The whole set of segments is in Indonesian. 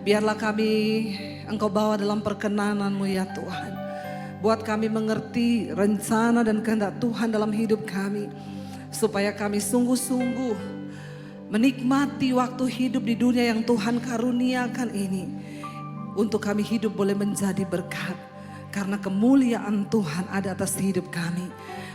Biarlah kami Engkau bawa dalam perkenanan-Mu ya Tuhan. Buat kami mengerti rencana dan kehendak Tuhan dalam hidup kami. Supaya kami sungguh-sungguh menikmati waktu hidup di dunia yang Tuhan karuniakan ini. Untuk kami hidup boleh menjadi berkat. Karena kemuliaan Tuhan ada atas hidup kami.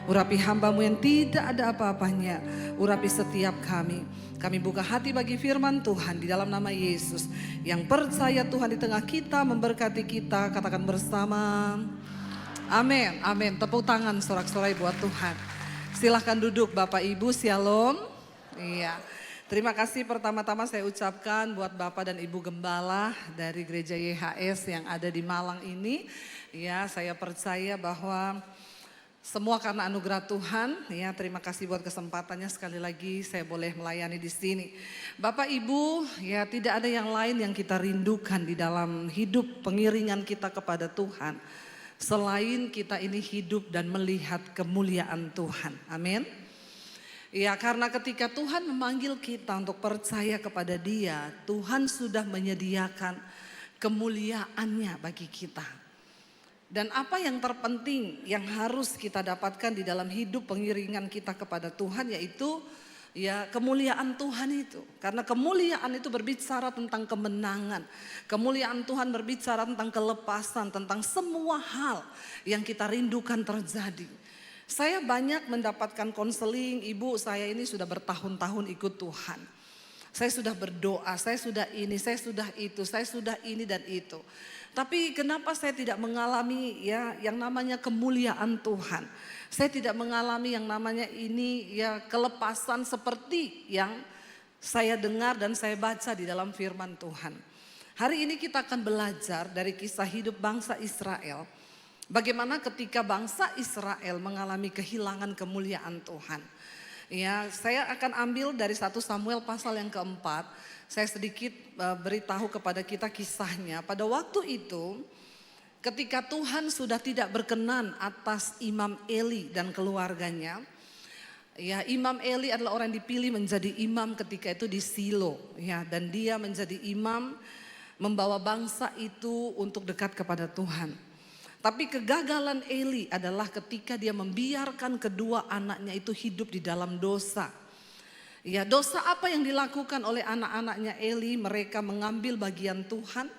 Urapi hamba-Mu yang tidak ada apa-apanya. Urapi setiap kami. Kami buka hati bagi firman Tuhan di dalam nama Yesus. Yang percaya Tuhan di tengah kita, memberkati kita. Katakan bersama. Amin, amin. Tepuk tangan sorak-sorai buat Tuhan. Silahkan duduk Bapak Ibu, shalom. Iya. Terima kasih pertama-tama saya ucapkan buat Bapak dan Ibu Gembala dari Gereja YHS yang ada di Malang ini. Ya, saya percaya bahwa semua karena anugerah Tuhan. Ya, terima kasih buat kesempatannya sekali lagi saya boleh melayani di sini. Bapak Ibu, ya tidak ada yang lain yang kita rindukan di dalam hidup pengiringan kita kepada Tuhan. Selain kita ini hidup dan melihat kemuliaan Tuhan. Amin. Ya, karena ketika Tuhan memanggil kita untuk percaya kepada Dia, Tuhan sudah menyediakan kemuliaannya bagi kita. Dan apa yang terpenting yang harus kita dapatkan di dalam hidup pengiringan kita kepada Tuhan, yaitu ya kemuliaan Tuhan itu. Karena kemuliaan itu berbicara tentang kemenangan. Kemuliaan Tuhan berbicara tentang kelepasan, tentang semua hal yang kita rindukan terjadi. Saya banyak mendapatkan konseling, ibu saya ini sudah bertahun-tahun ikut Tuhan. Saya sudah berdoa, saya sudah ini, saya sudah itu, saya sudah ini dan itu. Tapi kenapa saya tidak mengalami ya yang namanya kemuliaan Tuhan? Saya tidak mengalami yang namanya ini ya kelepasan seperti yang saya dengar dan saya baca di dalam firman Tuhan. Hari ini kita akan belajar dari kisah hidup bangsa Israel. Bagaimana ketika bangsa Israel mengalami kehilangan kemuliaan Tuhan. Ya, saya akan ambil dari 1 Samuel pasal yang keempat. Saya sedikit beritahu kepada kita kisahnya. Pada waktu itu ketika Tuhan sudah tidak berkenan atas Imam Eli dan keluarganya. Ya, Imam Eli adalah orang yang dipilih menjadi imam ketika itu di Silo. Ya, dan dia menjadi imam membawa bangsa itu untuk dekat kepada Tuhan. Tapi kegagalan Eli adalah ketika dia membiarkan kedua anaknya itu hidup di dalam dosa. Ya, dosa apa yang dilakukan oleh anak-anaknya Eli? Mereka mengambil bagian Tuhan.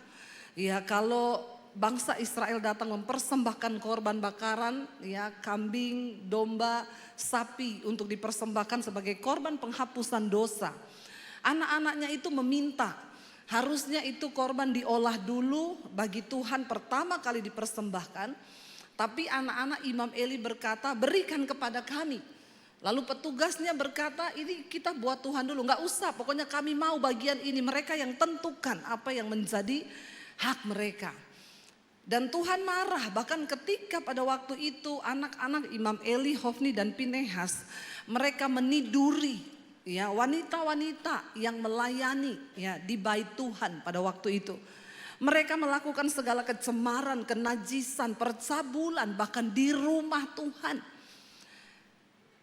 Ya, kalau bangsa Israel datang mempersembahkan korban bakaran, ya kambing, domba, sapi untuk dipersembahkan sebagai korban penghapusan dosa. Anak-anaknya itu meminta. Harusnya itu korban diolah dulu bagi Tuhan pertama kali dipersembahkan. Tapi anak-anak Imam Eli berkata, berikan kepada kami. Lalu petugasnya berkata, ini kita buat Tuhan dulu, gak usah, pokoknya kami mau bagian ini. Mereka yang tentukan apa yang menjadi hak mereka. Dan Tuhan marah, bahkan ketika pada waktu itu anak-anak Imam Eli, Hofni dan Pinehas, mereka meniduri ya wanita-wanita yang melayani ya di bait Tuhan pada waktu itu. Mereka melakukan segala kecemaran, kenajisan, percabulan bahkan di rumah Tuhan.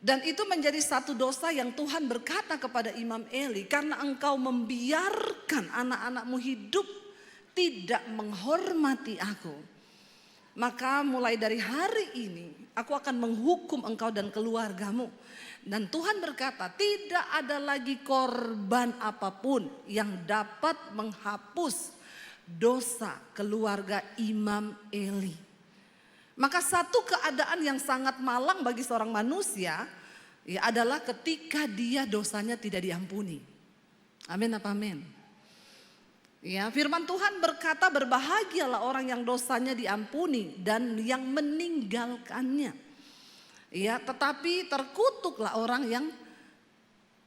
Dan itu menjadi satu dosa yang Tuhan berkata kepada Imam Eli, karena engkau membiarkan anak-anakmu hidup tidak menghormati aku, maka mulai dari hari ini aku akan menghukum engkau dan keluargamu. Dan Tuhan berkata, tidak ada lagi korban apapun yang dapat menghapus dosa keluarga Imam Eli. Maka satu keadaan yang sangat malang bagi seorang manusia ya adalah ketika dia dosanya tidak diampuni. Amin apa amin? Ya, firman Tuhan berkata, berbahagialah orang yang dosanya diampuni dan yang meninggalkannya. Ya, tetapi terkutuklah orang yang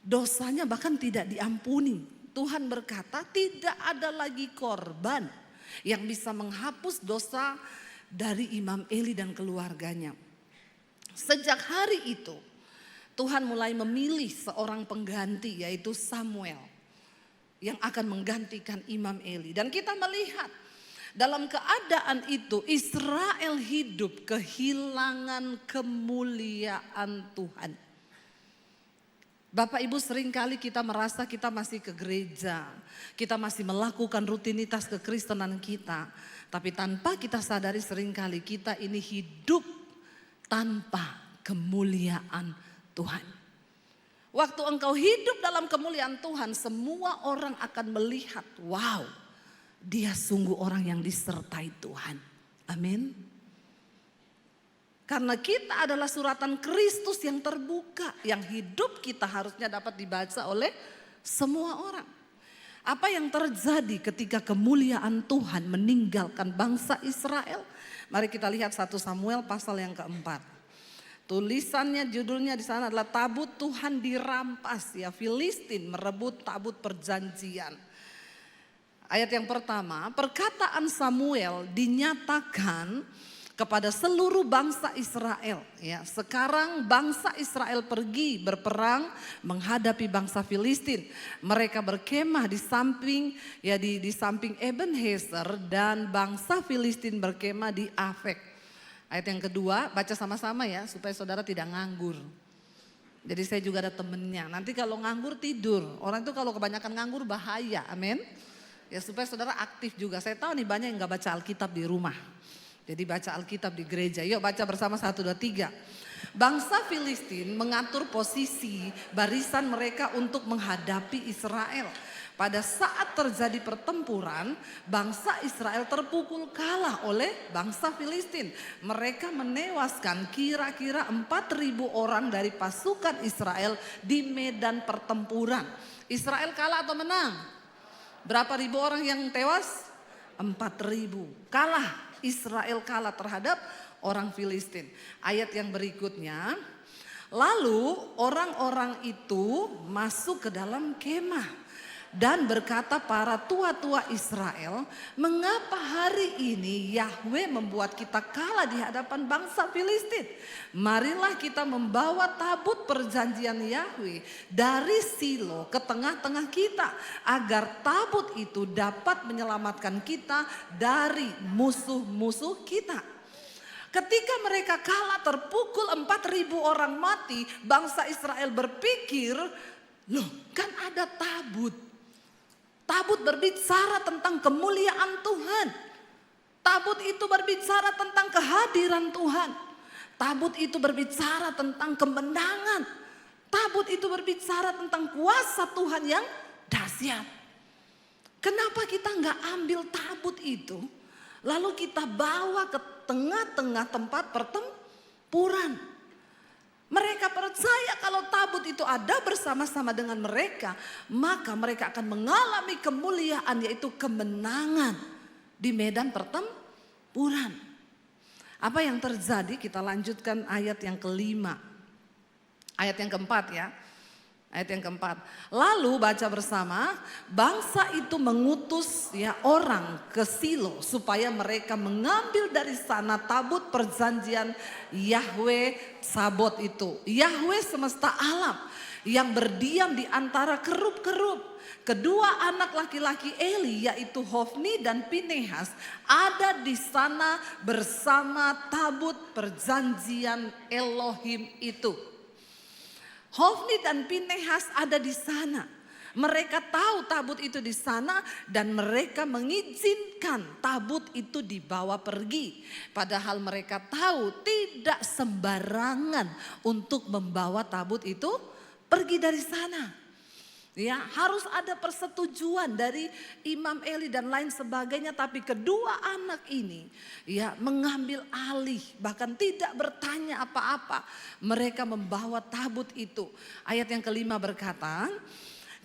dosanya bahkan tidak diampuni. Tuhan berkata, tidak ada lagi korban yang bisa menghapus dosa dari Imam Eli dan keluarganya. Sejak hari itu Tuhan mulai memilih seorang pengganti, yaitu Samuel, yang akan menggantikan Imam Eli. Dan kita melihat dalam keadaan itu Israel hidup kehilangan kemuliaan Tuhan. Bapak Ibu, seringkali kita merasa kita masih ke gereja, kita masih melakukan rutinitas kekristenan kita. Tapi tanpa kita sadari seringkali kita ini hidup tanpa kemuliaan Tuhan. Waktu engkau hidup dalam kemuliaan Tuhan, semua orang akan melihat, wow, dia sungguh orang yang disertai Tuhan. Amin. Karena kita adalah suratan Kristus yang terbuka, yang hidup kita harusnya dapat dibaca oleh semua orang. Apa yang terjadi ketika kemuliaan Tuhan meninggalkan bangsa Israel? Mari kita lihat 1 Samuel pasal yang keempat. Tulisannya, judulnya di sana adalah tabut Tuhan dirampas, ya, Filistin merebut tabut perjanjian. Ayat yang pertama, perkataan Samuel dinyatakan kepada seluruh bangsa Israel. Ya, sekarang bangsa Israel pergi berperang menghadapi bangsa Filistin. Mereka berkemah di samping samping Ebenezer, dan bangsa Filistin berkemah di Afek. Ayat yang kedua, baca sama-sama ya supaya saudara tidak nganggur. Jadi saya juga ada temennya. Nanti kalau nganggur tidur. Orang itu kalau kebanyakan nganggur bahaya. Amin. Ya, supaya saudara aktif juga. Saya tahu nih banyak yang gak baca Alkitab di rumah. Jadi baca Alkitab di gereja. Yuk baca bersama 1, 2, 3. Bangsa Filistin mengatur posisi barisan mereka untuk menghadapi Israel. Pada saat terjadi pertempuran, bangsa Israel terpukul kalah oleh bangsa Filistin. Mereka menewaskan kira-kira 4.000 orang dari pasukan Israel di medan pertempuran. Israel kalah atau menang? Berapa ribu orang yang tewas? 4.000. Kalah. Israel kalah terhadap orang Filistin. Ayat yang berikutnya, lalu orang-orang itu masuk ke dalam kemah dan berkata para tua-tua Israel, mengapa hari ini Yahweh membuat kita kalah di hadapan bangsa Filistin? Marilah kita membawa tabut perjanjian Yahweh dari Silo ke tengah-tengah kita, agar tabut itu dapat menyelamatkan kita dari musuh-musuh kita. Ketika mereka kalah terpukul 4.000 orang mati, bangsa Israel berpikir, loh kan ada tabut. Tabut berbicara tentang kemuliaan Tuhan. Tabut itu berbicara tentang kehadiran Tuhan. Tabut itu berbicara tentang kemenangan. Tabut itu berbicara tentang kuasa Tuhan yang dahsyat. Kenapa kita nggak ambil tabut itu, lalu kita bawa ke tengah-tengah tempat pertempuran? Mereka percaya kalau tabut itu ada bersama-sama dengan mereka, maka mereka akan mengalami kemuliaan, yaitu kemenangan di medan pertempuran. Apa yang terjadi? Kita lanjutkan ayat yang kelima. Ayat yang keempat ya. Ayat yang keempat. Lalu baca bersama, bangsa itu mengutus orang ke Silo supaya mereka mengambil dari sana tabut perjanjian Yahweh Sabot itu. Yahweh semesta alam yang berdiam di antara kerub-kerub. Kedua anak laki-laki Eli, yaitu Hofni dan Pinehas, ada di sana bersama tabut perjanjian Elohim itu. Hofni dan Pinehas ada di sana. Mereka tahu tabut itu di sana dan mereka mengizinkan tabut itu dibawa pergi. Padahal mereka tahu tidak sembarangan untuk membawa tabut itu pergi dari sana. Ya, harus ada persetujuan dari Imam Eli dan lain sebagainya, tapi kedua anak ini mengambil alih, bahkan tidak bertanya apa-apa. Mereka membawa tabut itu. Ayat yang kelima berkata,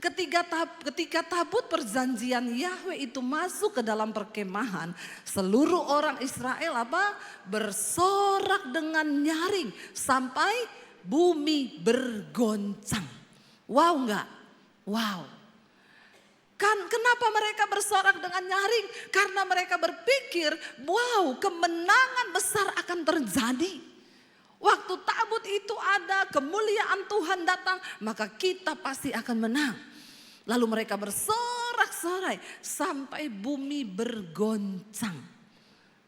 ketika tabut perjanjian Yahweh itu masuk ke dalam perkemahan, seluruh orang Israel bersorak dengan nyaring sampai bumi bergoncang. Wow enggak? Wow. Kenapa mereka bersorak dengan nyaring? Karena mereka berpikir, wow, kemenangan besar akan terjadi. Waktu tabut itu ada, kemuliaan Tuhan datang, maka kita pasti akan menang. Lalu mereka bersorak-sorai sampai bumi bergoncang.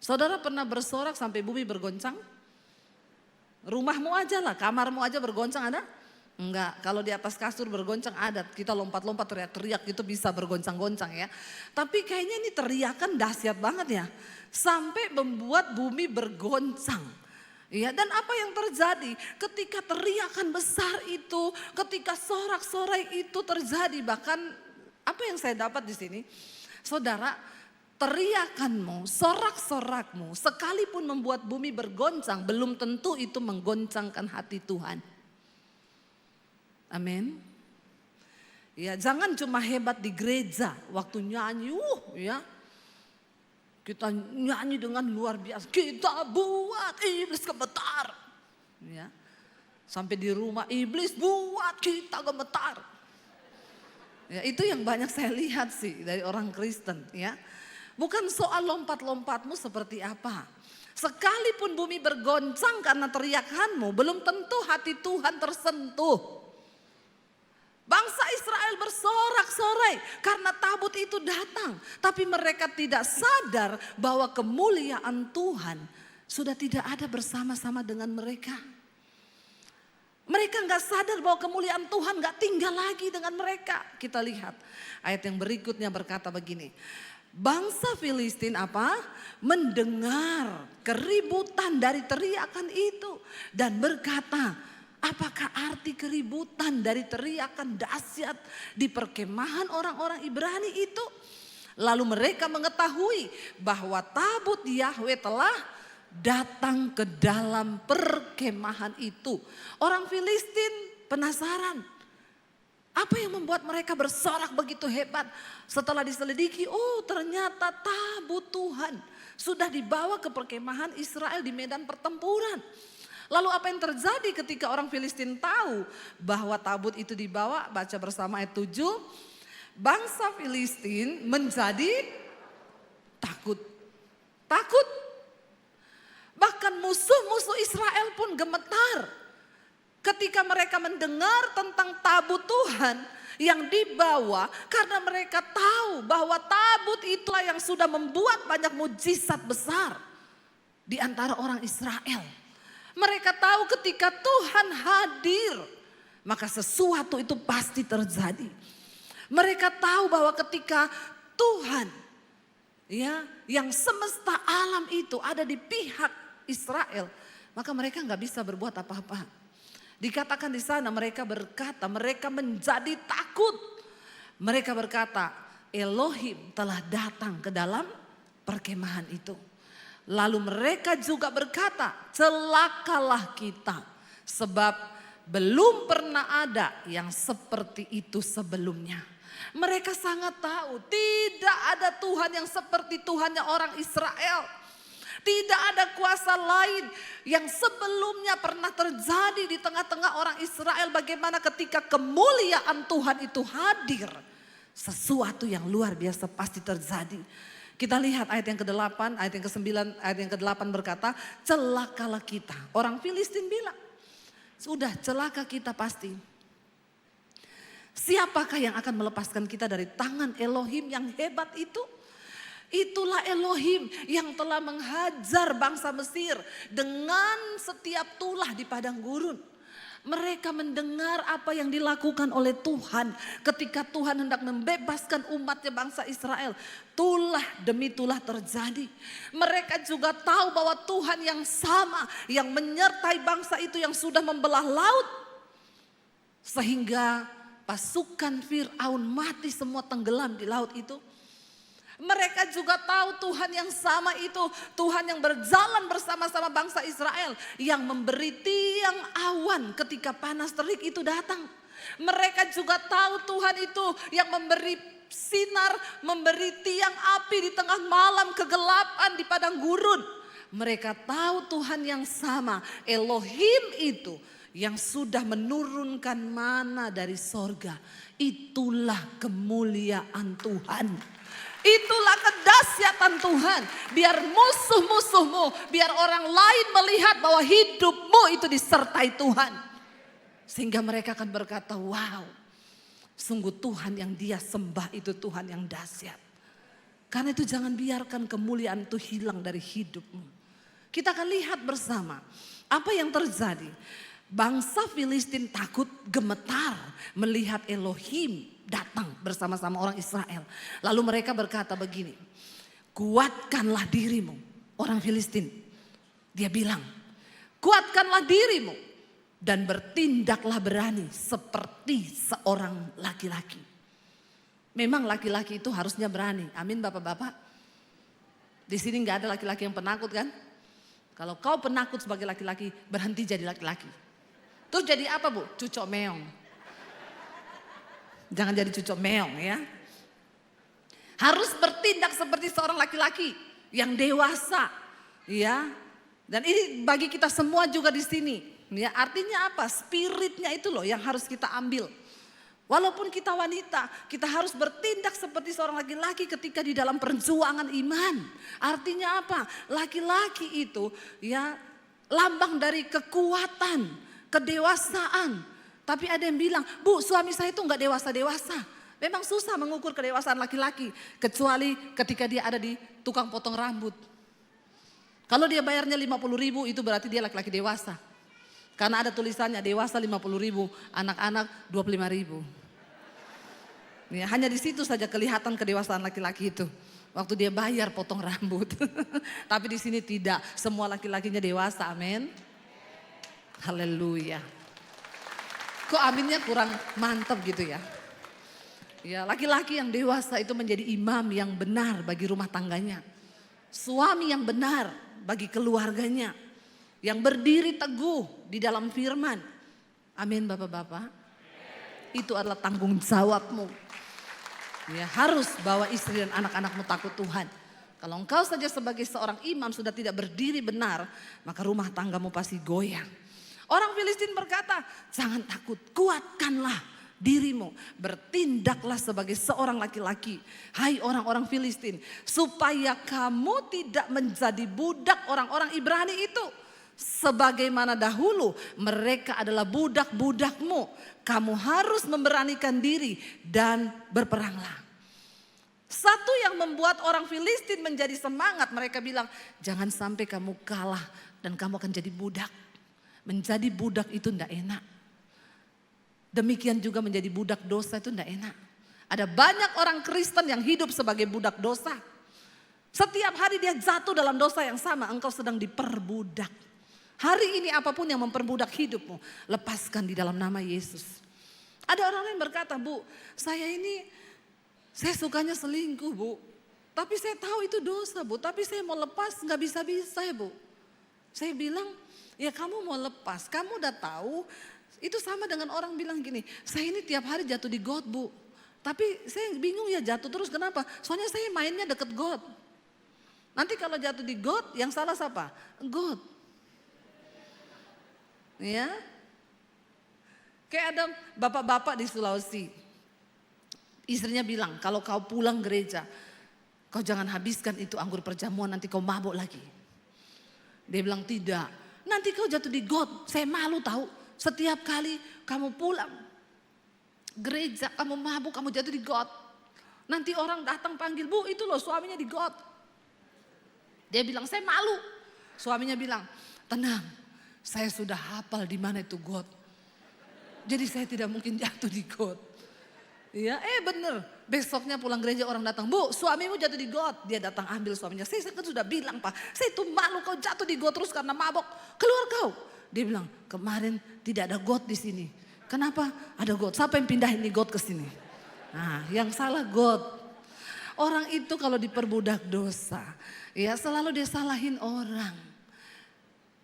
Saudara pernah bersorak sampai bumi bergoncang? Rumahmu aja lah, kamarmu aja bergoncang ada? Enggak, kalau di atas kasur bergoncang ada, kita lompat-lompat teriak-teriak gitu bisa bergoncang-goncang ya. Tapi kayaknya ini teriakan dahsyat banget ya, sampai membuat bumi bergoncang. Ya, dan apa yang terjadi ketika teriakan besar itu, ketika sorak-sorai itu terjadi, bahkan apa yang saya dapat di sini, saudara, teriakanmu, sorak-sorakmu, sekalipun membuat bumi bergoncang, belum tentu itu menggoncangkan hati Tuhan. Amin. Ya, jangan cuma hebat di gereja waktu nyanyi, ya. Kita nyanyi dengan luar biasa. Kita buat iblis gemetar. Ya. Sampai di rumah iblis buat kita gemetar. Ya, itu yang banyak saya lihat sih dari orang Kristen, ya. Bukan soal lompat-lompatmu seperti apa. Sekalipun bumi bergoncang karena teriakanmu, belum tentu hati Tuhan tersentuh. Bangsa Israel bersorak-sorai karena tabut itu datang. Tapi mereka tidak sadar bahwa kemuliaan Tuhan sudah tidak ada bersama-sama dengan mereka. Mereka gak sadar bahwa kemuliaan Tuhan gak tinggal lagi dengan mereka. Kita lihat ayat yang berikutnya berkata begini. Bangsa Filistin apa? Mendengar keributan dari teriakan itu. Dan berkata, apakah arti keributan dari teriakan dahsyat di perkemahan orang-orang Ibrani itu? Lalu mereka mengetahui bahwa tabut Yahweh telah datang ke dalam perkemahan itu. Orang Filistin penasaran. Apa yang membuat mereka bersorak begitu hebat? Setelah diselidiki, oh ternyata tabut Tuhan sudah dibawa ke perkemahan Israel di medan pertempuran. Lalu apa yang terjadi ketika orang Filistin tahu bahwa tabut itu dibawa? Baca bersama ayat 7. Bangsa Filistin menjadi takut. Takut. Bahkan musuh-musuh Israel pun gemetar. Ketika mereka mendengar tentang tabut Tuhan yang dibawa. Karena mereka tahu bahwa tabut itulah yang sudah membuat banyak mujizat besar di antara orang Israel. Mereka tahu ketika Tuhan hadir, maka sesuatu itu pasti terjadi. Mereka tahu bahwa ketika Tuhan, ya, yang semesta alam itu ada di pihak Israel, maka mereka nggak bisa berbuat apa-apa. Dikatakan di sana mereka berkata, mereka menjadi takut. Mereka berkata, Elohim telah datang ke dalam perkemahan itu. Lalu mereka juga berkata, celakalah kita sebab belum pernah ada yang seperti itu sebelumnya. Mereka sangat tahu tidak ada Tuhan yang seperti Tuhannya orang Israel. Tidak ada kuasa lain yang sebelumnya pernah terjadi di tengah-tengah orang Israel. Bagaimana ketika kemuliaan Tuhan itu hadir, sesuatu yang luar biasa pasti terjadi. Kita lihat ayat yang ke-8, ayat yang ke-9, ayat yang ke-8 berkata, celakalah kita. Orang Filistin bilang, sudah celaka kita pasti. Siapakah yang akan melepaskan kita dari tangan Elohim yang hebat itu? Itulah Elohim yang telah menghajar bangsa Mesir dengan setiap tulah di padang gurun. Mereka mendengar apa yang dilakukan oleh Tuhan ketika Tuhan hendak membebaskan umatnya bangsa Israel. Tulah demi tulah terjadi. Mereka juga tahu bahwa Tuhan yang sama yang menyertai bangsa itu yang sudah membelah laut. Sehingga pasukan Fir'aun mati semua tenggelam di laut itu. Mereka juga tahu Tuhan yang sama itu, Tuhan yang berjalan bersama-sama bangsa Israel, yang memberi tiang awan ketika panas terik itu datang. Mereka juga tahu Tuhan itu yang memberi sinar, memberi tiang api di tengah malam kegelapan di padang gurun. Mereka tahu Tuhan yang sama, Elohim itu yang sudah menurunkan mana dari sorga. Itulah kemuliaan Tuhan. Itulah kedahsyatan Tuhan. Biar musuh-musuhmu, biar orang lain melihat bahwa hidupmu itu disertai Tuhan. Sehingga mereka akan berkata, wow, sungguh Tuhan yang dia sembah itu Tuhan yang dahsyat. Karena itu jangan biarkan kemuliaan itu hilang dari hidupmu. Kita akan lihat bersama apa yang terjadi. Bangsa Filistin takut, gemetar melihat Elohim datang bersama-sama orang Israel. Lalu mereka berkata begini, kuatkanlah dirimu, orang Filistin. Dia bilang, kuatkanlah dirimu dan bertindaklah berani seperti seorang laki-laki. Memang laki-laki itu harusnya berani. Amin Bapak-bapak. Di sini nggak ada laki-laki yang penakut kan? Kalau kau penakut sebagai laki-laki, berhenti jadi laki-laki. Terus jadi apa Bu? Cucok meong. Jangan jadi cucok meong ya. Harus bertindak seperti seorang laki-laki yang dewasa. Ya. Dan ini bagi kita semua juga di sini. Ya, artinya apa? Spiritnya itu loh yang harus kita ambil. Walaupun kita wanita, kita harus bertindak seperti seorang laki-laki ketika di dalam perjuangan iman. Artinya apa? Laki-laki itu ya lambang dari kekuatan, kedewasaan. Tapi ada yang bilang, Bu, suami saya itu enggak dewasa-dewasa. Memang susah mengukur kedewasaan laki-laki. Kecuali ketika dia ada di tukang potong rambut. Kalau dia bayarnya 50.000 itu berarti dia laki-laki dewasa. Karena ada tulisannya dewasa 50.000, anak-anak 25.000. Ya, hanya di situ saja kelihatan kedewasaan laki-laki itu. Waktu dia bayar potong rambut. Tapi di sini tidak, semua laki-lakinya dewasa, amin. Haleluya. Kok aminnya kurang mantap gitu ya. Ya, laki-laki yang dewasa itu menjadi imam yang benar bagi rumah tangganya. Suami yang benar bagi keluarganya. Yang berdiri teguh di dalam firman. Amin Bapak-bapak. Itu adalah tanggung jawabmu. Ya, harus bawa istri dan anak-anakmu takut Tuhan. Kalau engkau saja sebagai seorang imam sudah tidak berdiri benar, maka rumah tanggamu pasti goyang. Orang Filistin berkata, jangan takut, kuatkanlah dirimu, bertindaklah sebagai seorang laki-laki. Hai orang-orang Filistin, supaya kamu tidak menjadi budak orang-orang Ibrani itu. Sebagaimana dahulu mereka adalah budak-budakmu. Kamu harus memberanikan diri dan berperanglah. Satu yang membuat orang Filistin menjadi semangat, mereka bilang, jangan sampai kamu kalah dan kamu akan jadi budak. Menjadi budak itu tidak enak. Demikian juga menjadi budak dosa itu tidak enak. Ada banyak orang Kristen yang hidup sebagai budak dosa. Setiap hari dia jatuh dalam dosa yang sama, engkau sedang diperbudak. Hari ini apapun yang memperbudak hidupmu, lepaskan di dalam nama Yesus. Ada orang yang berkata, Bu, saya sukanya selingkuh Bu. Tapi saya tahu itu dosa Bu, tapi saya mau lepas nggak bisa-bisa ya Bu. Saya bilang, ya kamu mau lepas, kamu udah tahu. Itu sama dengan orang bilang gini, saya ini tiap hari jatuh di got Bu. Tapi saya bingung ya jatuh terus kenapa? Soalnya saya mainnya deket got. Nanti kalau jatuh di got, yang salah siapa? Got. Ya, kayak ada bapak-bapak di Sulawesi. Istrinya bilang, kalau kau pulang gereja, kau jangan habiskan itu anggur perjamuan, nanti kau mabuk lagi. Dia bilang tidak, nanti kau jatuh di got, saya malu tahu. Setiap kali kamu pulang gereja, kamu mabuk, kamu jatuh di got. Nanti orang datang panggil, Bu itu loh suaminya di got. Dia bilang, saya malu. Suaminya bilang, tenang, saya sudah hafal di mana itu got. Jadi saya tidak mungkin jatuh di got. Ya, bener. Besoknya pulang gereja orang datang, Bu suamimu jatuh di got. Dia datang ambil suaminya. Saya kan sudah bilang Pak, saya itu malu kau jatuh di got terus karena mabok. Keluar kau. Dia bilang, kemarin tidak ada got di sini. Kenapa? Ada got. Siapa yang pindahin nih got ke sini? Nah, yang salah got. Orang itu kalau diperbudak dosa, ya selalu dia salahin orang.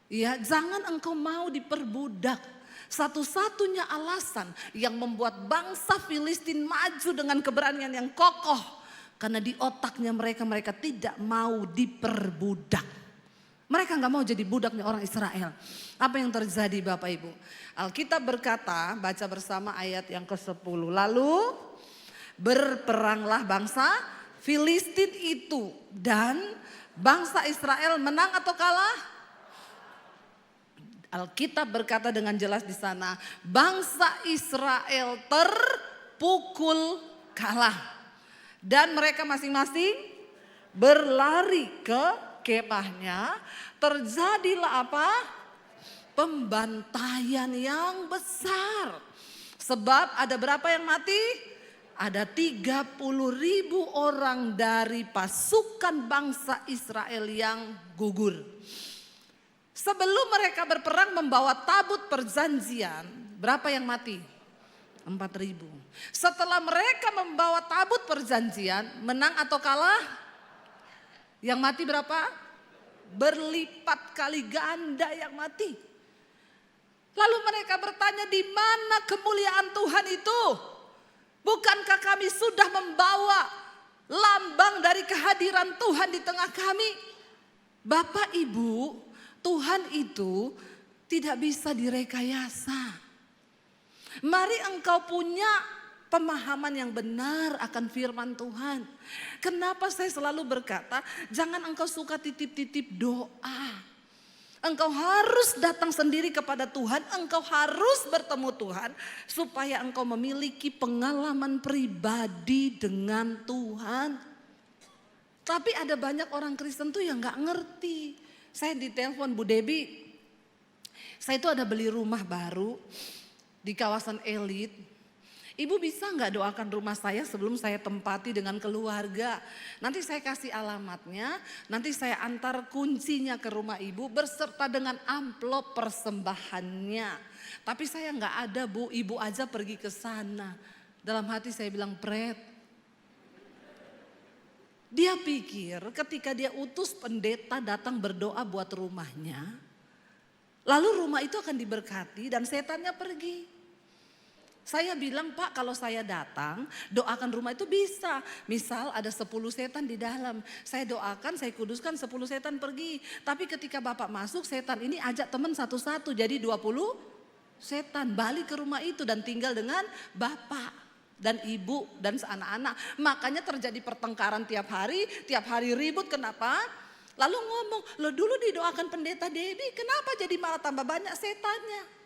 Ya, jangan engkau mau diperbudak. Satu-satunya alasan yang membuat bangsa Filistin maju dengan keberanian yang kokoh. Karena di otaknya mereka tidak mau diperbudak. Mereka gak mau jadi budaknya orang Israel. Apa yang terjadi Bapak Ibu? Alkitab berkata, baca bersama ayat yang ke-10. Lalu berperanglah bangsa Filistin itu. Dan bangsa Israel menang atau kalah? Alkitab berkata dengan jelas di sana, bangsa Israel terpukul kalah. Dan mereka masing-masing berlari ke kemahnya. Terjadilah apa? pembantaian yang besar. Sebab ada berapa yang mati? Ada 30.000 orang dari pasukan bangsa Israel yang gugur. Sebelum mereka berperang membawa tabut perjanjian, berapa yang mati? 4.000. Setelah mereka membawa tabut perjanjian, menang atau kalah? Yang mati berapa? Berlipat kali ganda yang mati. Lalu mereka bertanya, di mana kemuliaan Tuhan itu? Bukankah kami sudah membawa lambang dari kehadiran Tuhan di tengah kami? Bapak Ibu, Tuhan itu tidak bisa direkayasa. Mari engkau punya pemahaman yang benar akan firman Tuhan. Kenapa saya selalu berkata, jangan engkau suka titip-titip doa. Engkau harus datang sendiri kepada Tuhan, engkau harus bertemu Tuhan supaya engkau memiliki pengalaman pribadi dengan Tuhan. Tapi ada banyak orang Kristen tuh yang gak ngerti. Saya ditelepon Bu Debi, saya itu ada beli rumah baru di kawasan elit. Ibu bisa nggak doakan rumah saya sebelum saya tempati dengan keluarga? Nanti saya kasih alamatnya, nanti saya antar kuncinya ke rumah ibu berserta dengan amplop persembahannya. Tapi saya nggak ada Bu, ibu aja pergi ke sana. Dalam hati saya bilang, Pret. Dia pikir ketika dia utus pendeta datang berdoa buat rumahnya, lalu rumah itu akan diberkati dan setannya pergi. Saya bilang, Pak, kalau saya datang doakan rumah itu bisa. Misal ada 10 setan di dalam. Saya doakan, saya kuduskan 10 setan pergi. Tapi ketika Bapak masuk, setan ini ajak teman satu-satu. Jadi 20 setan balik ke rumah itu dan tinggal dengan Bapak dan Ibu dan anak-anak. Makanya terjadi pertengkaran tiap hari ribut. Kenapa? Lalu ngomong, lo dulu didoakan pendeta Debi, kenapa jadi malah tambah banyak setannya?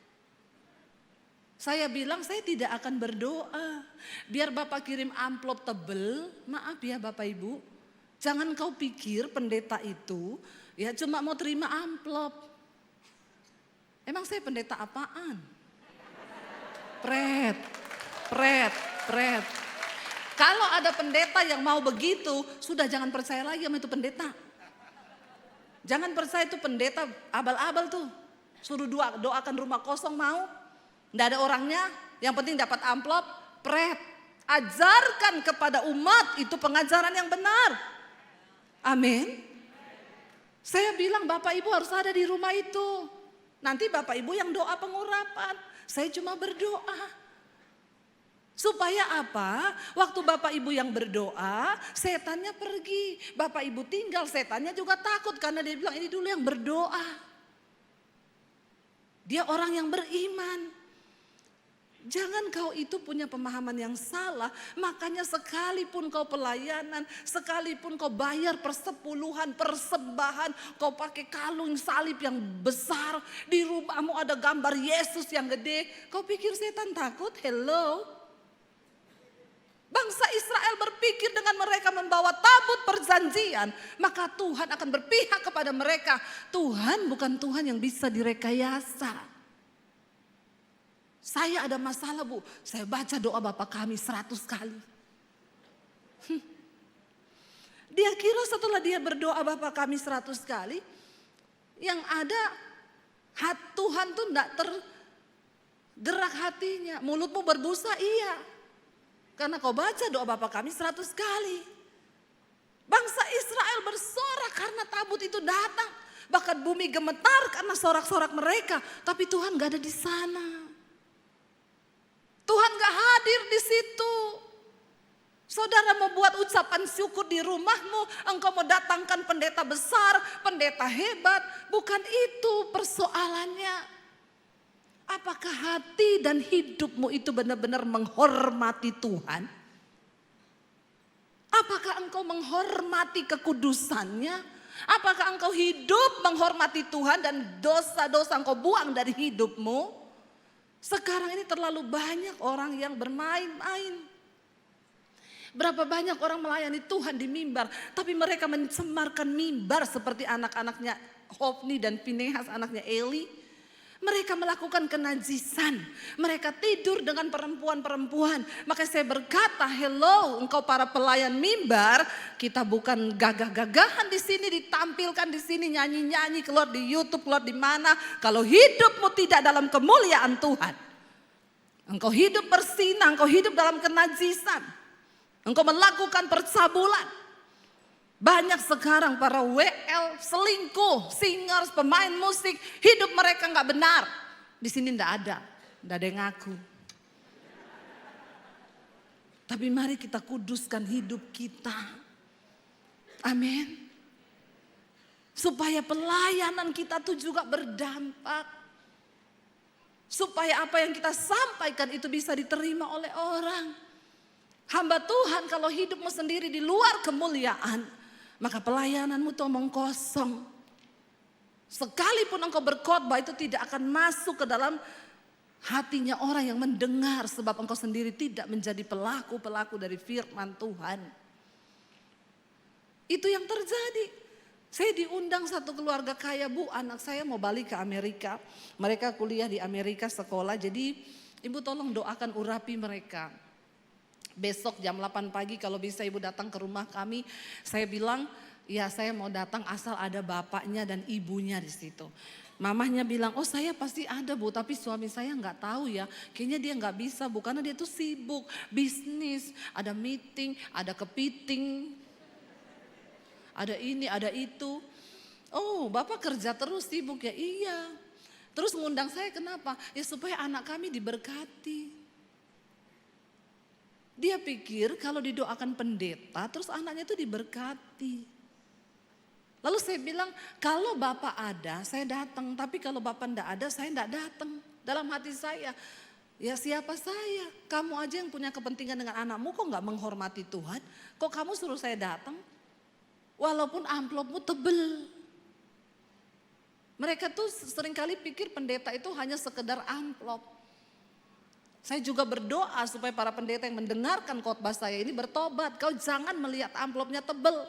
Saya bilang saya tidak akan berdoa. Biar Bapak kirim amplop tebel, maaf ya Bapak Ibu. Jangan kau pikir pendeta itu ya cuma mau terima amplop. Emang saya pendeta apaan? Pret. Kalau ada pendeta yang mau begitu, sudah jangan percaya lagi sama itu pendeta. Jangan percaya itu pendeta abal-abal tuh. Suruh doakan rumah kosong mau. Nggak ada orangnya, yang penting dapat amplop, Pret. Ajarkan kepada umat itu pengajaran yang benar. Amin. Saya bilang Bapak Ibu harus ada di rumah itu. Nanti Bapak Ibu yang doa pengurapan. Saya cuma berdoa. Supaya apa? Waktu Bapak Ibu yang berdoa, setannya pergi. Bapak Ibu tinggal, setannya juga takut karena dia bilang ini dulu yang berdoa. Dia orang yang beriman. Jangan kau itu punya pemahaman yang salah, makanya sekalipun kau pelayanan, sekalipun kau bayar persepuluhan, persembahan, kau pakai kalung salib yang besar, di rumahmu ada gambar Yesus yang gede, kau pikir setan takut? Hello? Bangsa Israel berpikir dengan mereka membawa tabut perjanjian, maka Tuhan akan berpihak kepada mereka. Tuhan bukan Tuhan yang bisa direkayasa. Saya ada masalah Bu, saya baca doa Bapa kami 100 kali. Dia kira setelah dia berdoa Bapa kami 100 kali, yang ada Tuhan tuh enggak tergerak hatinya. Mulutmu berbusa iya, karena kau baca doa Bapa kami 100 kali. Bangsa Israel bersorak karena tabut itu datang. Bahkan bumi gemetar karena sorak-sorak mereka. Tapi Tuhan gak ada di sana. Tuhan gak hadir di situ. Saudara mau buat ucapan syukur di rumahmu, engkau mau datangkan pendeta besar, pendeta hebat, bukan itu persoalannya. Apakah hati dan hidupmu itu benar-benar menghormati Tuhan? Apakah engkau menghormati kekudusannya? Apakah engkau hidup menghormati Tuhan dan dosa-dosa engkau buang dari hidupmu? Sekarang ini terlalu banyak orang yang bermain-main. Berapa banyak orang melayani Tuhan di mimbar, tapi mereka mencemarkan mimbar seperti anak-anaknya Hofni dan Pinehas, anaknya Eli. Mereka melakukan kenajisan. Mereka tidur dengan perempuan-perempuan. Maka saya berkata, hello engkau para pelayan mimbar. Kita bukan gagah-gagahan di sini, ditampilkan di sini, nyanyi-nyanyi, keluar di YouTube, keluar di mana. Kalau hidupmu tidak dalam kemuliaan Tuhan. Engkau hidup bersinah, engkau hidup dalam kenajisan. Engkau melakukan percabulan. Banyak sekarang para WL, selingkuh, singers, pemain musik, hidup mereka nggak benar. Di sini nggak ada yang ngaku. Tapi mari kita kuduskan hidup kita. Amin. Supaya pelayanan kita tuh juga berdampak. Supaya apa yang kita sampaikan itu bisa diterima oleh orang. Hamba Tuhan kalau hidupmu sendiri di luar kemuliaan, maka pelayananmu itu omong kosong. Sekalipun engkau berkhotbah itu tidak akan masuk ke dalam hatinya orang yang mendengar. Sebab engkau sendiri tidak menjadi pelaku-pelaku dari firman Tuhan. Itu yang terjadi. Saya diundang satu keluarga kaya, Bu, anak saya mau balik ke Amerika. Mereka kuliah di Amerika sekolah, jadi Ibu tolong doakan urapi mereka. Besok jam 8 pagi kalau bisa Ibu datang ke rumah kami. Saya bilang, ya saya mau datang asal ada bapaknya dan ibunya di situ. Mamahnya bilang, oh saya pasti ada Bu, tapi suami saya nggak tahu ya. Kayaknya dia nggak bisa Bu, karena dia tuh sibuk, bisnis, ada meeting, ada kepiting, ada ini, ada itu. Oh Bapak kerja terus sibuk ya, iya. Terus ngundang saya kenapa? Ya supaya anak kami diberkati. Dia pikir kalau didoakan pendeta terus anaknya itu diberkati. Lalu saya bilang kalau Bapak ada saya datang, tapi kalau Bapak enggak ada saya enggak datang. Dalam hati saya, ya siapa saya? Kamu aja yang punya kepentingan dengan anakmu kok enggak menghormati Tuhan? Kok kamu suruh saya datang? Walaupun amplopmu tebel. Mereka tuh seringkali pikir pendeta itu hanya sekedar amplop. Saya juga berdoa supaya para pendeta yang mendengarkan khotbah saya ini bertobat. Kau jangan melihat amplopnya tebel.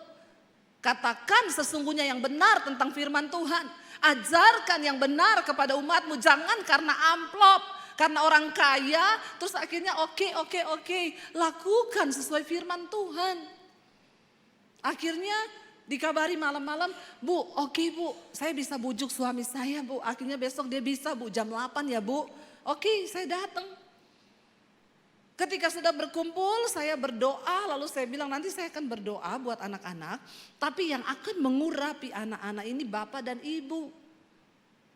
Katakan sesungguhnya yang benar tentang firman Tuhan. Ajarkan yang benar kepada umatmu. Jangan karena amplop, karena orang kaya. Terus akhirnya oke. Lakukan sesuai firman Tuhan. Akhirnya dikabari malam-malam, Bu, oke Bu, saya bisa bujuk suami saya Bu. Akhirnya besok dia bisa Bu, jam 8 ya Bu. Oke, saya datang. Ketika sudah berkumpul saya berdoa, lalu saya bilang nanti saya akan berdoa buat anak-anak. Tapi yang akan mengurapi anak-anak ini bapak dan ibu.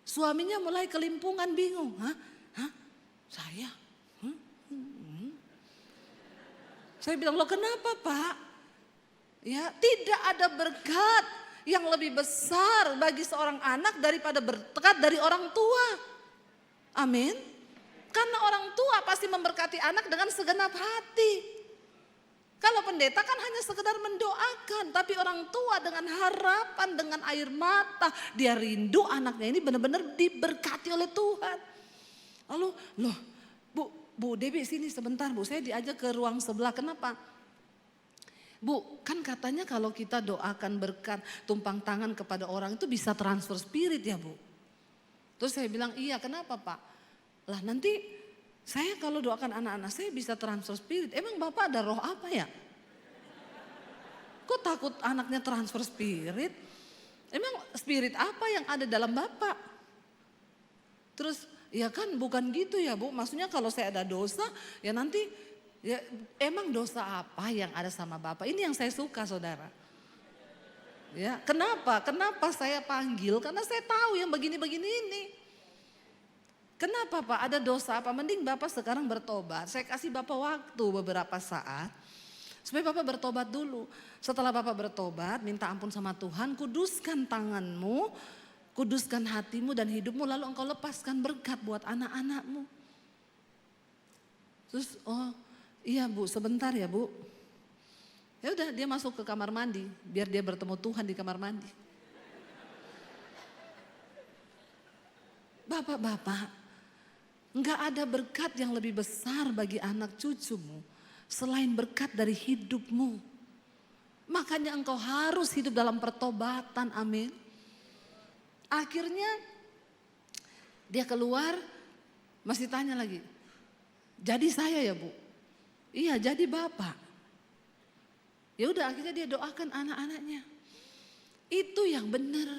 Suaminya mulai kelimpungan bingung. Hah? Saya? Saya bilang, loh kenapa Pak? Ya, tidak ada berkat yang lebih besar bagi seorang anak daripada berkat dari orang tua. Amin. Karena orang tua pasti memberkati anak dengan segenap hati. Kalau pendeta kan hanya sekedar mendoakan. Tapi orang tua dengan harapan, dengan air mata. Dia rindu anaknya ini benar-benar diberkati oleh Tuhan. Lalu, loh Bu Debbie sini sebentar Bu. Saya diajak ke ruang sebelah, kenapa? Bu, kan katanya kalau kita doakan berkat tumpang tangan kepada orang itu bisa transfer spirit ya Bu. Terus saya bilang, iya kenapa Pak? Lah nanti saya kalau doakan anak-anak saya bisa transfer spirit. Emang Bapak ada roh apa ya? Kok takut anaknya transfer spirit? Emang spirit apa yang ada dalam Bapak? Terus ya kan bukan gitu ya Bu. Maksudnya kalau saya ada dosa ya nanti ya emang dosa apa yang ada sama Bapak? Ini yang saya suka saudara. Ya, kenapa? Kenapa saya panggil? Karena saya tahu yang begini-begini ini. Kenapa Pak? Ada dosa apa? Mending Bapak sekarang bertobat. Saya kasih Bapak waktu beberapa saat. Supaya Bapak bertobat dulu. Setelah Bapak bertobat, minta ampun sama Tuhan. Kuduskan tanganmu, kuduskan hatimu dan hidupmu. Lalu engkau lepaskan berkat buat anak-anakmu. Terus, oh iya Bu, sebentar ya Bu. Ya udah dia masuk ke kamar mandi. Biar dia bertemu Tuhan di kamar mandi. Bapak-bapak. Enggak ada berkat yang lebih besar bagi anak cucumu selain berkat dari hidupmu. Makanya engkau harus hidup dalam pertobatan, amin. Akhirnya Dia keluar, masih tanya lagi, jadi saya ya Bu? Iya, jadi Bapak. Ya udah, akhirnya dia doakan anak-anaknya. Itu yang benar.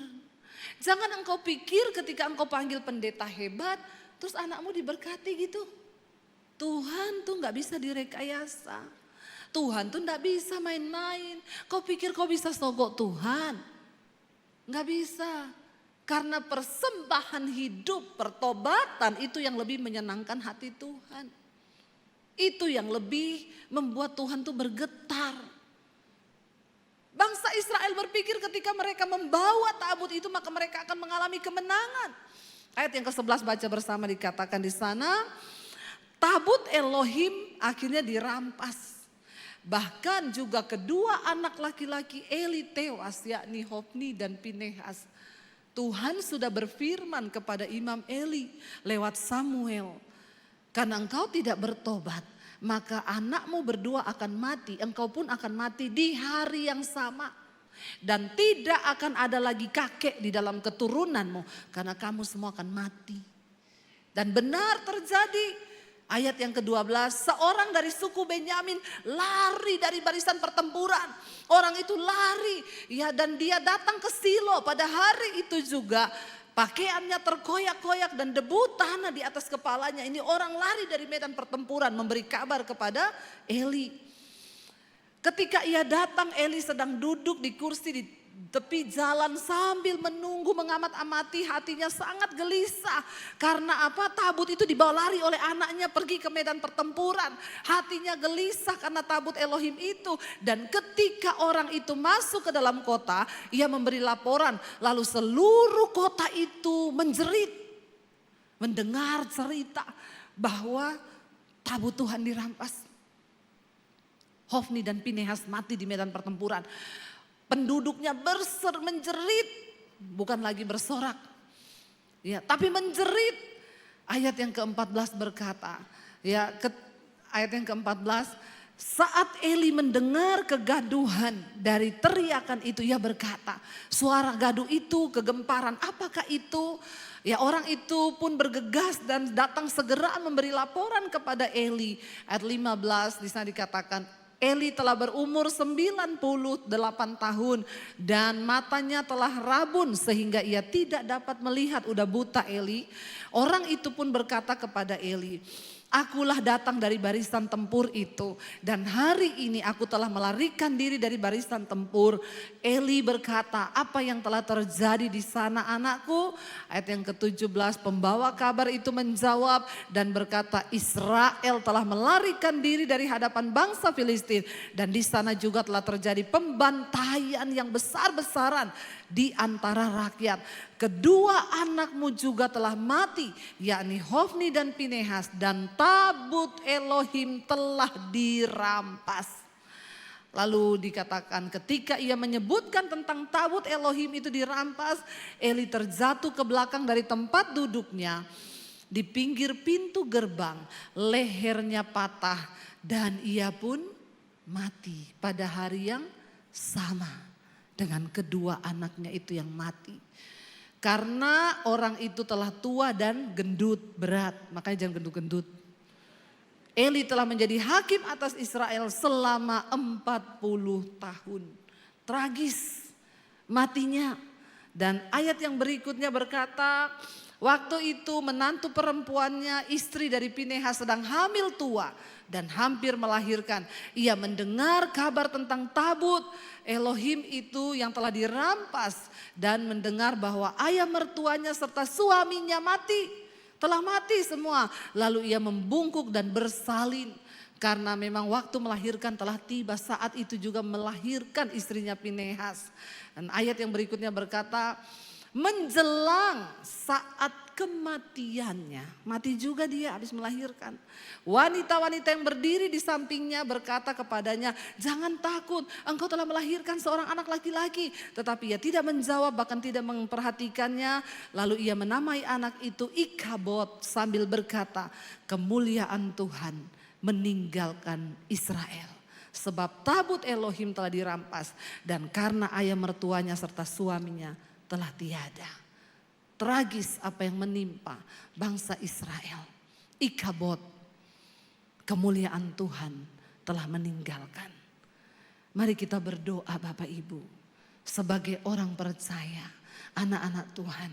Jangan engkau pikir ketika engkau panggil pendeta hebat, terus anakmu diberkati gitu. Tuhan tuh gak bisa direkayasa. Tuhan tuh gak bisa main-main. Kau pikir kau bisa sogok Tuhan? Gak bisa. Karena persembahan hidup, pertobatan itu yang lebih menyenangkan hati Tuhan. Itu yang lebih membuat Tuhan tuh bergetar. Bangsa Israel berpikir ketika mereka membawa tabut itu maka mereka akan mengalami kemenangan. Ayat yang ke-11 baca bersama, dikatakan di sana, tabut Elohim akhirnya dirampas. Bahkan juga kedua anak laki-laki Eli tewas, yakni Hofni dan Pinehas. Tuhan sudah berfirman kepada Imam Eli lewat Samuel, karena engkau tidak bertobat, maka anakmu berdua akan mati, engkau pun akan mati di hari yang sama. Dan tidak akan ada lagi kakek di dalam keturunanmu, karena kamu semua akan mati. Dan benar terjadi. Ayat yang ke-12, seorang dari suku Benyamin lari dari barisan pertempuran. Orang itu lari, ya, dan dia datang ke Silo pada hari itu juga. Pakaiannya terkoyak-koyak dan debu tanah di atas kepalanya. Ini orang lari dari medan pertempuran memberi kabar kepada Eli. Ketika ia datang, Eli sedang duduk di kursi di tepi jalan sambil menunggu, mengamat-amati, hatinya sangat gelisah. Karena apa? Tabut itu dibawa lari oleh anaknya pergi ke medan pertempuran. Hatinya gelisah karena tabut Elohim itu. Dan ketika orang itu masuk ke dalam kota, ia memberi laporan. Lalu seluruh kota itu menjerit, mendengar cerita bahwa tabut Tuhan dirampas. Hofni dan Pinehas mati di medan pertempuran. Penduduknya menjerit, bukan lagi bersorak, ya, tapi menjerit. Ayat yang ke-14 berkata, ya, ayat yang ke-14, saat Eli mendengar kegaduhan dari teriakan itu, ia berkata, suara gaduh itu kegemparan, apakah itu? Ya, orang itu pun bergegas dan datang segera memberi laporan kepada Eli. Ayat 15 di sana dikatakan, Eli telah berumur 98 tahun dan matanya telah rabun sehingga ia tidak dapat melihat, udah buta Eli. Orang itu pun berkata kepada Eli, akulah datang dari barisan tempur itu dan hari ini aku telah melarikan diri dari barisan tempur. Eli berkata, apa yang telah terjadi di sana anakku? Ayat yang ke-17, pembawa kabar itu menjawab dan berkata, Israel telah melarikan diri dari hadapan bangsa Filistin dan di sana juga telah terjadi pembantaian yang besar-besaran di antara rakyat. Kedua anakmu juga telah mati, yakni Hofni dan Pinehas, dan tabut Elohim telah dirampas. Lalu dikatakan ketika ia menyebutkan tentang tabut Elohim itu dirampas, Eli terjatuh ke belakang dari tempat duduknya di pinggir pintu gerbang, lehernya patah dan ia pun mati pada hari yang sama dengan kedua anaknya itu yang mati. Karena orang itu telah tua dan gendut berat, makanya jangan gendut-gendut. Eli telah menjadi hakim atas Israel selama 40 tahun. Tragis matinya. Dan ayat yang berikutnya berkata, waktu itu menantu perempuannya, istri dari Pinehas sedang hamil tua dan hampir melahirkan. Ia mendengar kabar tentang tabut Elohim itu yang telah dirampas dan mendengar bahwa ayah mertuanya serta suaminya mati. Telah mati semua. Lalu ia membungkuk dan bersalin karena memang waktu melahirkan telah tiba. Saat itu juga melahirkan istrinya Pinehas. Dan ayat yang berikutnya berkata, menjelang saat kematiannya, mati juga dia habis melahirkan. Wanita-wanita yang berdiri di sampingnya berkata kepadanya, jangan takut, engkau telah melahirkan seorang anak laki-laki. Tetapi ia tidak menjawab, bahkan tidak memperhatikannya. Lalu ia menamai anak itu Ikabod sambil berkata, kemuliaan Tuhan meninggalkan Israel. Sebab tabut Elohim telah dirampas dan karena ayah mertuanya serta suaminya telah tiada. tragis apa yang menimpa bangsa Israel. Ikabod, kemuliaan Tuhan telah meninggalkan. Mari kita berdoa Bapak Ibu, sebagai orang percaya, anak-anak Tuhan.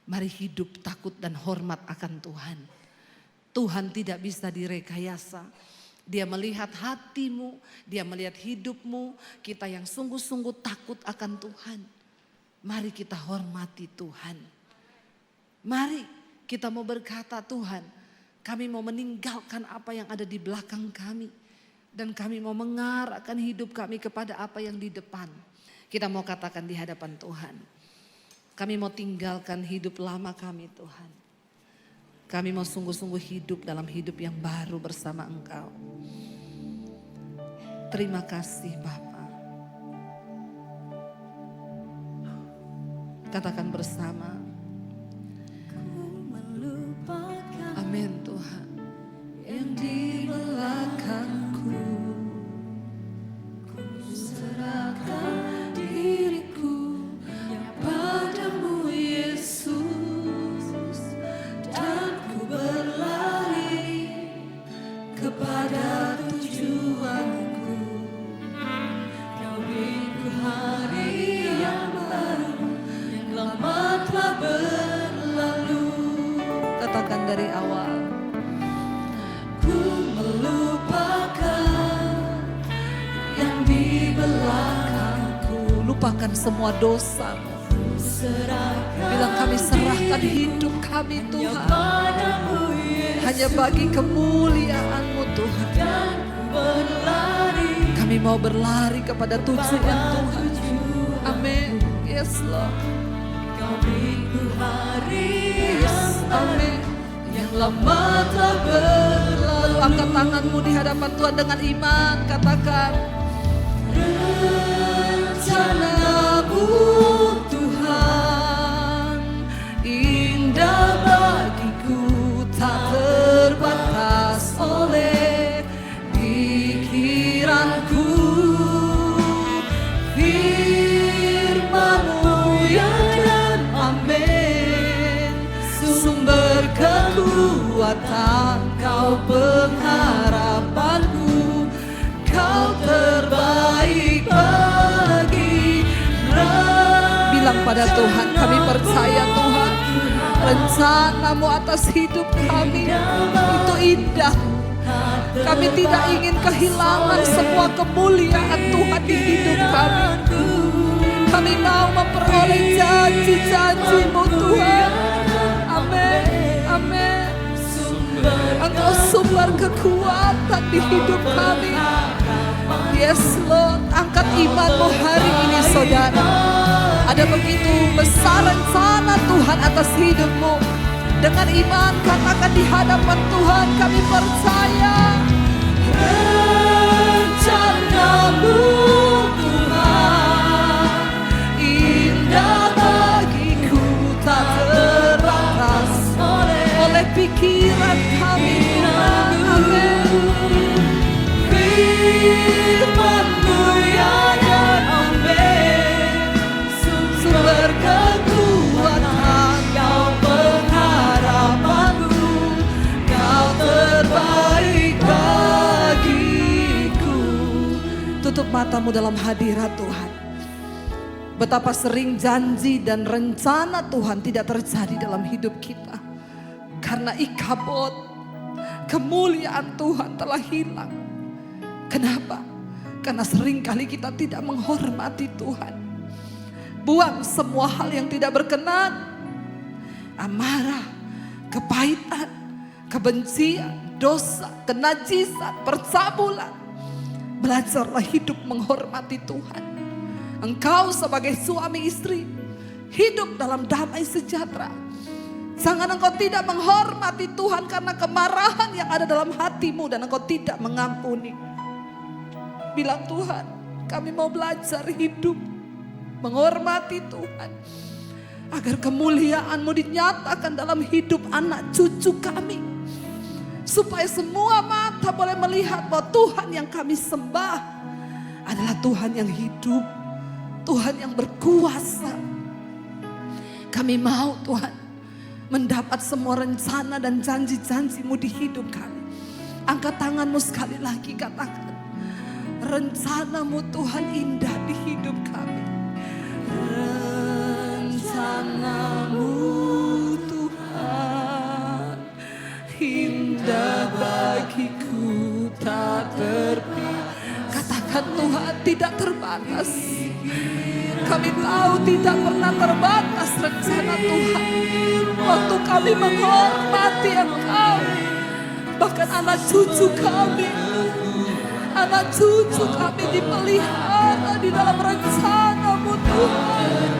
Mari hidup takut dan hormat akan Tuhan. Tuhan tidak bisa direkayasa. Dia melihat hatimu, dia melihat hidupmu. Kita yang sungguh-sungguh takut akan Tuhan. Mari kita hormati Tuhan. Mari kita mau berkata, Tuhan, kami mau meninggalkan apa yang ada di belakang kami. Dan kami mau mengarahkan hidup kami kepada apa yang di depan. Kita mau katakan di hadapan Tuhan. Kami mau tinggalkan hidup lama kami Tuhan. Kami mau sungguh-sungguh hidup dalam hidup yang baru bersama Engkau. Terima kasih Bapa. Katakan bersama. Amin Tuhan. Yang di belakangku, ku serahkan diriku padamu Yesus, dan ku berlari kepada tujuanku. Kau beriku hari yang baru, yang lama telah berlalu. Katakan dari awal. Ku melupakan yang di belakangku. Lupakan semua dosamu. Bilang kami serahkan hidup kami Tuhan. Hanya bagi kemuliaan-Mu Tuhan. Kami mau berlari kepada tujuan Tuhan. Amin. Yes Lord. Yes, amin. Yang lama telah berlalu. Angkat tanganmu di hadapan Tuhan dengan iman. Katakan, rencana-Mu Tuhan indah bagiku, tak terbatas oleh pikiranku. Firman-Mu ya dan amin, sumber kekuatan, Kau pengharapanku, Kau terbaik bagi. Bilang pada Tuhan, kami percaya Tuhan, rencana-Mu atas hidup kami itu indah. Kami tidak ingin kehilangan semua kemuliaan Tuhan di hidup kami. Kami mau memperoleh janji-janji-Mu Tuhan. Amin, amin. Engkau sumber kekuatan di hidup kami. Yes Lord, angkat imanmu hari ini saudara. Ada begitu besar rencana Tuhan atas hidupmu. Dengan iman katakan di hadapan Tuhan, kami percaya rencana-Mu Tuhan indah bagiku, tak terbatas oleh pikiran kami Tuhan. Amin. Firman-Mu ya dan amin, sumber kekuatan, Kau pengharapanku, Kau terbaik bagiku. Tutup matamu dalam hadirat Tuhan. Betapa sering janji dan rencana Tuhan tidak terjadi dalam hidup kita. Karena ikabod, kemuliaan Tuhan telah hilang. Kenapa? Karena seringkali kita tidak menghormati Tuhan. Buang semua hal yang tidak berkenan. Amarah, kepahitan, kebencian, dosa, kenajisan, percabulan. Belajarlah hidup menghormati Tuhan. Engkau sebagai suami istri, hidup dalam damai sejahtera. Jangan engkau tidak menghormati Tuhan karena kemarahan yang ada dalam hatimu dan engkau tidak mengampuni. Bilang Tuhan, kami mau belajar hidup menghormati Tuhan. Agar kemuliaan-Mu dinyatakan dalam hidup anak cucu kami. Supaya semua mata boleh melihat bahwa Tuhan yang kami sembah adalah Tuhan yang hidup. Tuhan yang berkuasa. Kami mau Tuhan mendapat semua rencana dan janji-janji-Mu di hidup kami. Angkat tangan-Mu sekali lagi, katakan, rencana-Mu Tuhan indah di hidup kami. Rencana-Mu Tuhan indah bagiku, tak terbatas. Katakan Tuhan, tidak terbatas. Kami tahu tidak pernah terbatas rencana Tuhan. Waktu kami menghormati Engkau, bahkan anak cucu kami dipelihara di dalam rencana-Mu Tuhan.